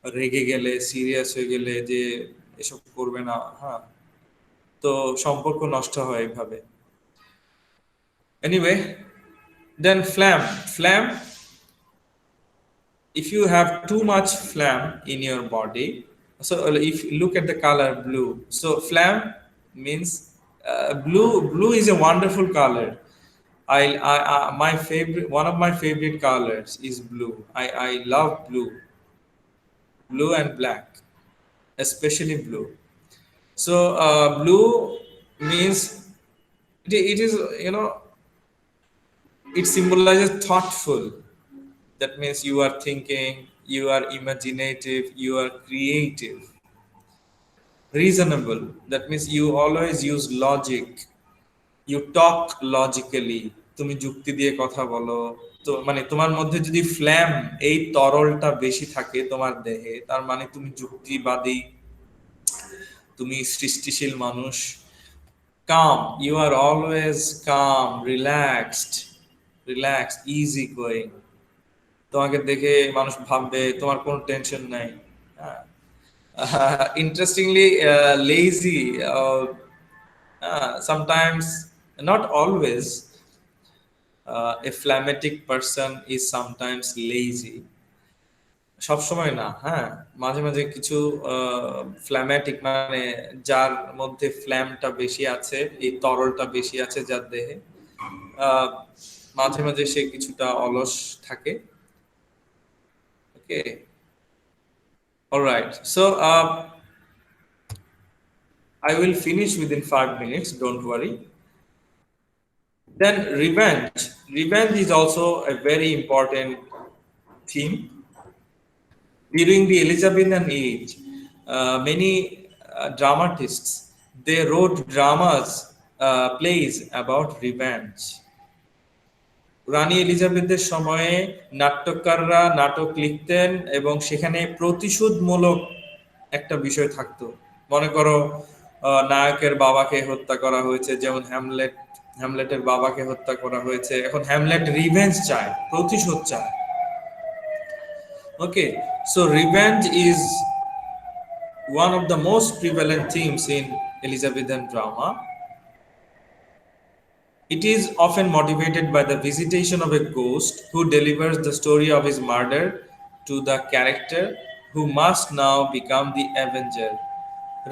রেগে গেলে, সিরিয়াস হয়ে গেলে যে এসব করবে না, হ্যাঁ, তো সম্পর্ক নষ্ট হয় এইভাবে। Anyway, then flame, if you have too much phlegm in your body, so if you look at the color blue, so phlegm means blue is a wonderful color. My favorite, one of my favorite colors is blue. I love blue and black, especially blue. So blue means it is, it symbolizes thoughtful. That means you are thinking, you are imaginative, you are creative. Reasonable, that means you always use logic, you talk logically, তুমি যুক্তি দিয়ে কথা বলো, তো মানে তোমার মধ্যে যদি ফ্ল্যাম, এই তরলটা বেশি থাকে তোমার দেহে, তার মানে তুমি যুক্তিবাদী, তুমি সৃষ্টিশীল মানুষ। Calm, you are always calm, relaxed, easy going. তোমাকে দেখে মানুষ ভাববে তোমার কোনো টেনশন নাই। Interestingly, lazy, sometimes, not always, a phlegmatic person is sometimes lazy. সব সময় না, হ্যাঁ, মাঝে মাঝে কিছু ফ্ল্যামেটিক, মানে যার মধ্যে ফ্ল্যামটা বেশি আছে, এই তরলটা বেশি আছে যার দেহে, আহ, মাঝে মাঝে সে কিছুটা অলস থাকে। Okay, alright, so I will finish within 5 minutes, don't worry. Then revenge. Revenge is also a very important theme. During the Elizabethan age, many dramatists, they wrote dramas, plays about revenge. রানী এলিজাবেথের সময়ে নাট্যকাররা নাটক লিখতেন এবং সেখানে প্রতিশোধমূলক একটা বিষয় থাকতো। মনে করো নায়কের বাবাকে হত্যা করা হয়েছে, যেমন হ্যামলেটের বাবাকে হত্যা করা হয়েছে, এখন হ্যামলেট রিভেঞ্জ চায়, প্রতিশোধ চায়। Okay, so revenge is one of the most prevalent themes in Elizabethan drama. It is often motivated by the visitation of a ghost who delivers the story of his murder to the character who must now become the avenger.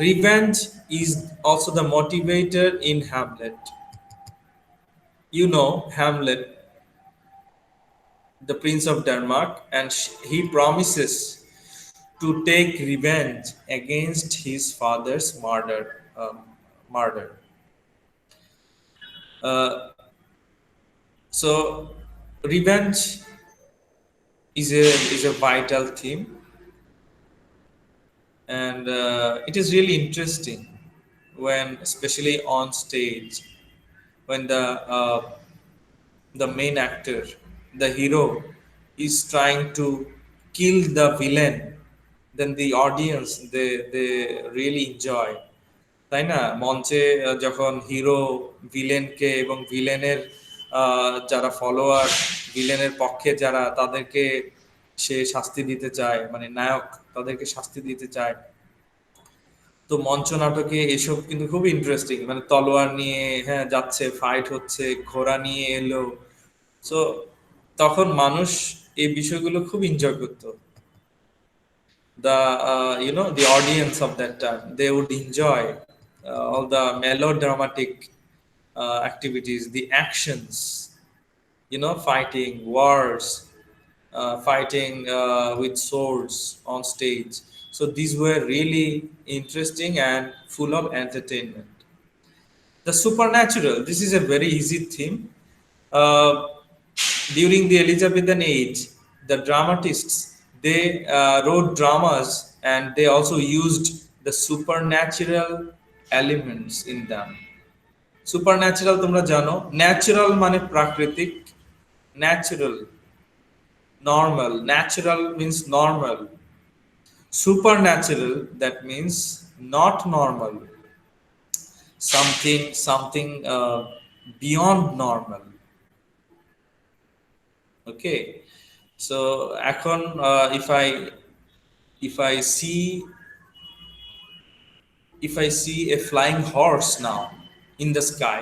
Revenge is also the motivator in Hamlet. You know Hamlet, the Prince of Denmark, and he promises to take revenge against his father's murder. So revenge is a vital theme, and it is really interesting when, especially on stage, when the main actor, the hero, is trying to kill the villain, then the audience, they really enjoy, তাই না? মঞ্চে যখন hero ভিলেনকে এবং ভিলেনের যারা follower, ভিলেনের পক্ষে যারা, তাদেরকে সে শাস্তি দিতে চায়, মানে নায়ক তাদেরকে শাস্তি দিতে চায়, তো মঞ্চ নাটকে এসব কিন্তু খুব ইন্টারেস্টিং, মানে তলোয়ার নিয়ে, হ্যাঁ, যাচ্ছে, ফাইট হচ্ছে, ঘোড়া নিয়ে এলো। সো তখন মানুষ এই বিষয়গুলো খুব এনজয় করতো। The audience of that time, they would enjoy all the melodramatic activities, the actions, fighting, wars, fighting with swords on stage. So these were really interesting and full of entertainment. The supernatural, this is a very easy theme. During the Elizabethan age, the dramatists, they wrote dramas and they also used the supernatural elements in them. Supernatural তোমরা জানো, natural মানে প্রাকৃতিক, natural, normal, natural means normal, supernatural, that means not normal, something beyond normal. Okay, so এখন if I see a flying horse now in the sky,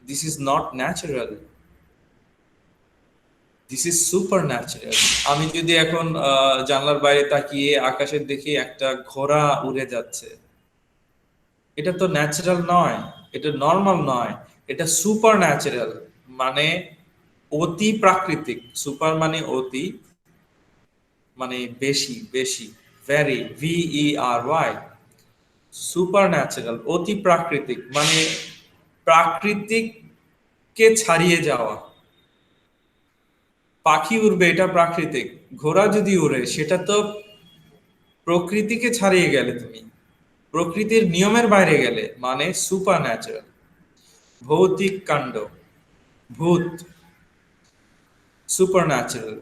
this is not natural, this is supernatural. আমি যদি এখন জানলার বাইরে তাকিয়ে আকাশে দেখি একটা ঘোড়া উড়ে যাচ্ছে, এটা তো ন্যাচারাল নয়, এটা নরমাল নয়, এটা সুপারন্যাচারাল, মানে অতি প্রাকৃতিক। সুপার মানে অতি, মানে বেশি, ভেরি, VERY, সুপারন্যাচারাল, অতি প্রাকৃতিক, মানে প্রাকৃতিককে ছাড়িয়ে যাওয়া। পাখি উড়বে, এটা প্রাকৃতিক। ঘোড়া যদি উড়ে, সেটা তো প্রকৃতিকে ছাড়িয়ে গেলে, তুমি প্রকৃতির নিয়মের বাইরে গেলে, মানে সুপারন্যাচারাল, ভৌতিক কাণ্ড, ভূত। supernatural.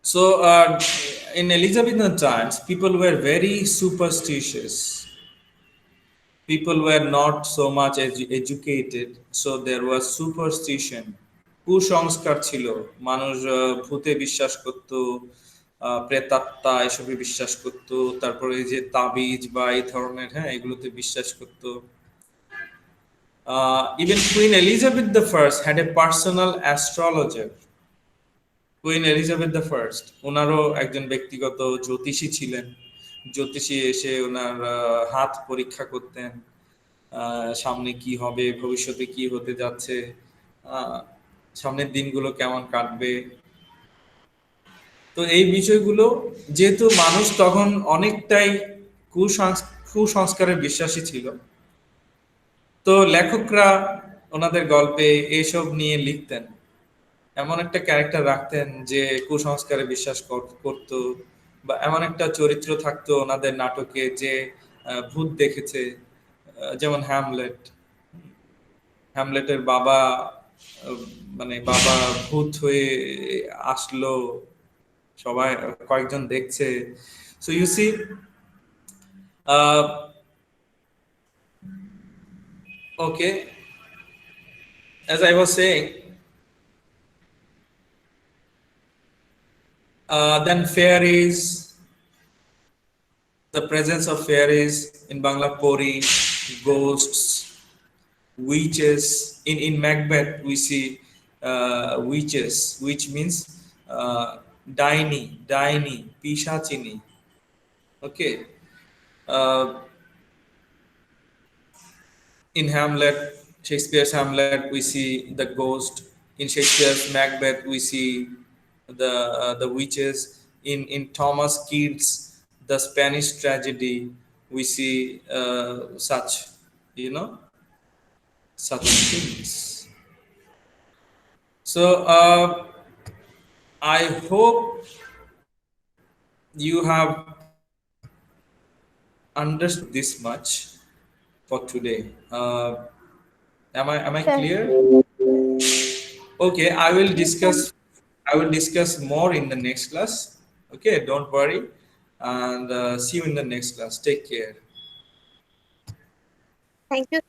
So, in Elizabethan times, people were very superstitious. People were not so much educated, so there was superstition. কুসংস্কার ছিল, মানুষ ভূতে বিশ্বাস করত, প্রেতাত্মা এসবে বিশ্বাস করত, তারপরে এই যে তাবিজ বা এই ধরনের, হ্যাঁ, এগুলোতে বিশ্বাস করত। Even Queen Elizabeth the First had a personal astrologer. Queen Elizabeth the first, ওনারও একজন ব্যক্তিগত জ্যোতিষী ছিলেন। জ্যোতিষী এসে ওনার হাত পরীক্ষা করতেন, সামনে কি হবে, ভবিষ্যতে কি হতে যাচ্ছে, সামনের দিনগুলো কেমন কাটবে। তো এই বিষয়গুলো, যেহেতু মানুষ তখন অনেকটাই কুসংস্কারের বিশ্বাসী ছিল, তো লেখকরা ওনাদের গল্পে এসব নিয়ে লিখতেন। এমন একটা ক্যারেক্টার রাখতেন যে কুসংস্কারে বিশ্বাস করত, বা এমন একটা চরিত্র থাকতো ওনাদের নাটকে যে ভূত দেখেছে, যেমন হ্যামলেটের বাবা, মানে বাবা ভূত হয়ে আসলো, সবাই কয়েকজন দেখছে। So you see, okay, as I was saying, then fairies, the presence of fairies in Bangla, pori, ghosts, witches. In Macbeth we see witches, which means ডাইনি, পিশাচিনী। Okay, uh, in Hamlet, Shakespeare's Hamlet, we see the ghost. In Shakespeare's Macbeth, we see the witches. In Thomas Keats, the Spanish tragedy, we see such, such things. So I hope you have understood this much for today. Am I Sir. clear? Okay, I will discuss more in the next class. Okay, don't worry, and see you in the next class. Take care. Thank you, sir.